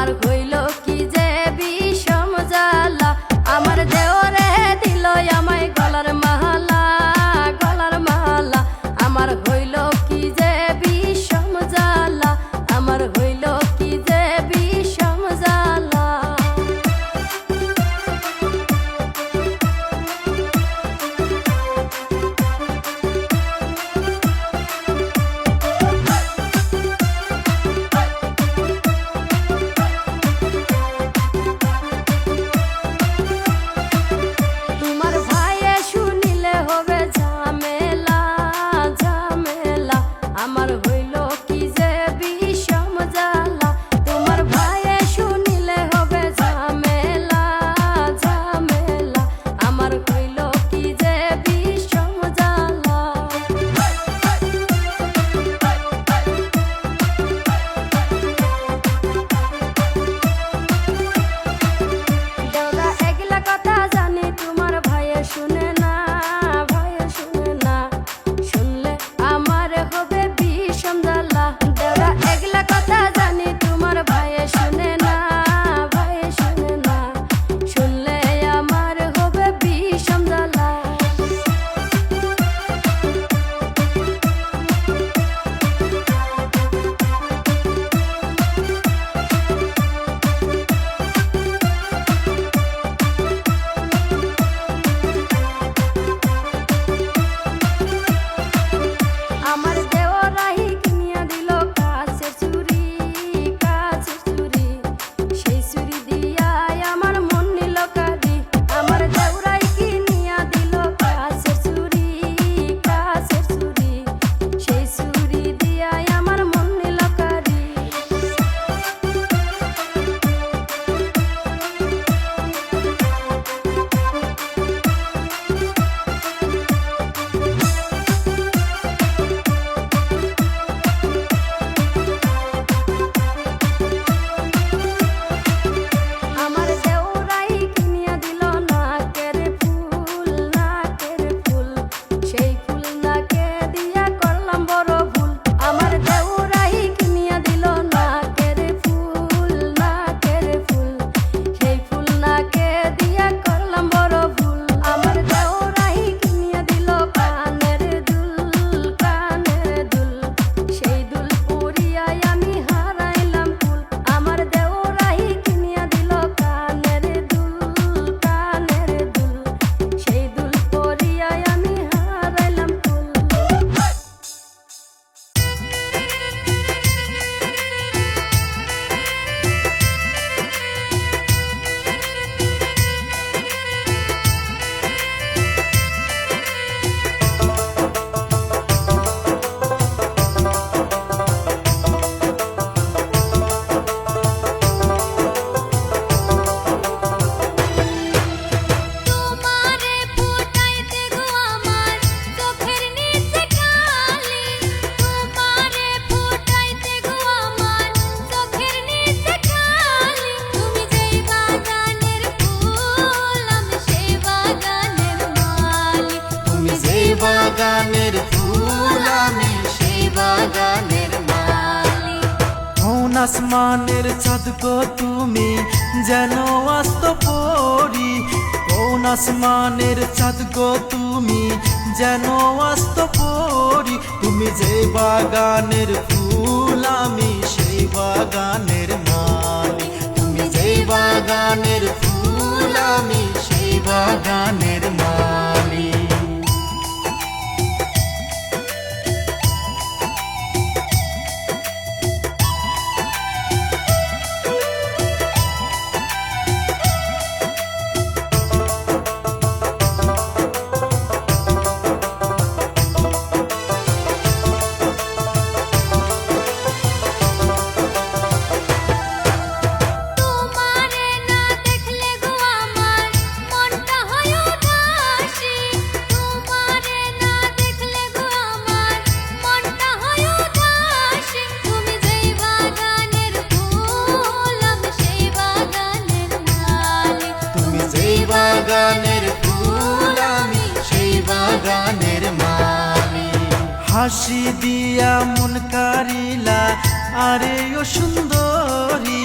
আমার হইল কি যে বিষম জ্বালা, আমার দেওরে দিল আমায় গলার মালা, গলার মালা। আমার হইল কি যে বিষম জ্বালা, আমার হইল কি যে বিষম জ্বালা। আমার হইল কি যে বিষম জ্বালা, তোমার ভাইয়ে শুনিলে হবে ঝামেলা, ঝামেলা। আমার হইল কি যে বিষম জ্বালা। দেওরা এগুলা কথা জানি তোমার ভাইয়ে শুনে না, ভাইয়ে শুনে না। শুনলে আমার হবে বিষম জ্বালা। দেওরা এগুলা কথা জানি তোমার ভাইয়ে শুনে না, ভাইয়ে শুনে না। শুনলে আমার হবে বিষম জ্বালা। আমার দেওরাই কিনিয়া দিল কাছের চুরি, কাছের চুরি। সেই চুরি দিয়া আমার মন নিল কাঁদি। আমার দেওরাই কিনিয়া দিল কাছের চুরি, কাছের চুরি। সেই চুরি দিয়া আমার মন নিল কাঁদি। আমার দেওরাই কিনিয়া দিল নাকের ফুল, নাকের ফুল। সেই ফুল নাকে দিয়া করলাম বড় ভুল। আমার দেওরাই কিনিয়া দিল নাকের ফুল, নাকের ফুল। সেই ফুল নাকে দিয়া করলাম বড় ভুল। আমার দেওরাই কিনিয়া দিল কানের দুল, কানের দুল। সেই দুল পরিয়াই আমি হারাইলাম কুল। আমার দেওরাই কিনিয়া দিল কানের দুল, কানের দুল। সেই দুল পরিয়াই আমি হারাইলাম কুল। তোমারে ফুটাইতে গো আমার চোখের নিচে কালি, তোমারে ফুটাইতে গো আমার চোখের নিচে কালি। তুমি যেই বাগানের ফুল আমি সেই বাগানের মালি, তুমি যেই বাগানের ফুল আমি সেই বাগানের মালি। কোন আসমানের চাঁদ গো তুমি যেন আস্ত পরি, কোন আসমানের চাঁদ গো তুমি যেন আস্ত পরি। তুমি যেই বাগানের ফুল আমি সেই বাগানের মালি, তুমি যেই বাগানের ফুল আমি সেই বাগানের মালি। তোমারে না দেখলে গো আমার মনটা হয় উদাসী, তোমারে না দেখলে গো আমার মনটা হয় উদাসী। তুমি যেই বাগানের ফুল আমি সেই বাগানের মালি, তুমি যেই বাগানের ফুল আমি সেই বাগানের মালি। হাসি দিয়া মন কারিলা আরে ও সুন্দরী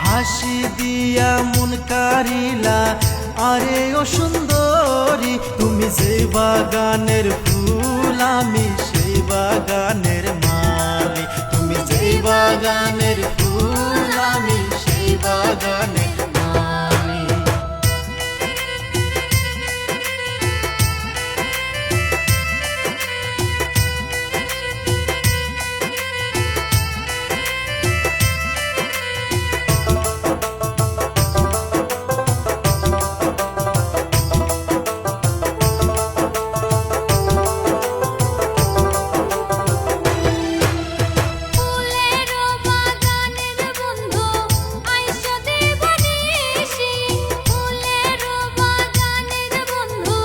হাসি দিয়া মন কারিলা, আরে ও সুন্দরী তুমি যে বাগানের ফুল আমি সেই বাগানের মালি, তুমি যে বাগানের ফুল আমি সেই বাগানের মালি। ফুলেরও বাগানের বন্ধু আইসো দেবানিশি, ফুলেরও বাগানের বন্ধু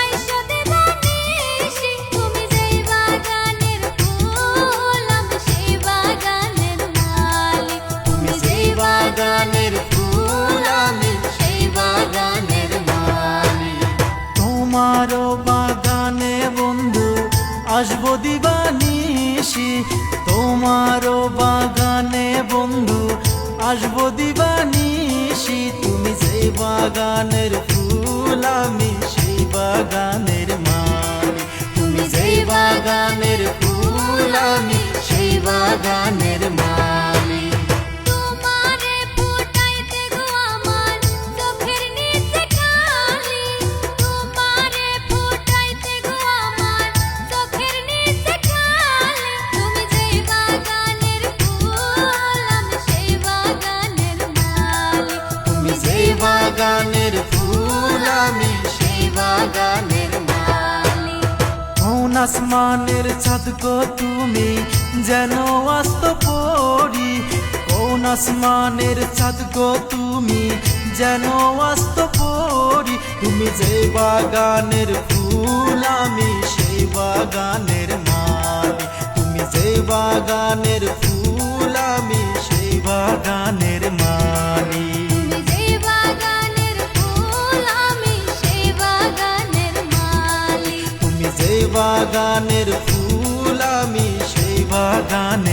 আইসো দেবানিশি, তুমি যেই বাগানের ফুল আমি সেই বাগানের মালিক, তুমি যেই বাগানের ফুল আমি সেই বাগানের মালি। তোমারও বাগানে বন্ধু আসবো দিবানিশি, তোমারও বাগানে বন্ধু আসবো দিবানিশি, তুমি যেই বাগানের ফুল আমি সেই বাগানের মালি, তুমি যেই বাগানের ফুল আমি সেই বাগানের মালি। তোমারে ফুটাইতে গো আমার চোখের নিচে কালি, তোমারে ফুটাইতে গো আমার চোখের নিচে কালি, তুমি যেই বাগানের ফুল আমি সেই বাগানের মালিক, তুমি যেই বাগানের ফুল আমি সেই বাগানের মালি। কোন আসমানের চাঁদ গো তুমি যেন অস্ত পড়ি, কোন আসমানের চাঁদ গো তুমি যেন অস্ত পড়ি, তুমি যেই বাগানের ফুল আমি সেই বাগানের মালি, তুমি যেই বাগানের ফুল আমি সেই বাগানের মালি। তুমি যেই বাগানের ফুল আমি সেই বাগানের মালিক। তুমি যেই বাগানের ফুল আমি সেই বাগানের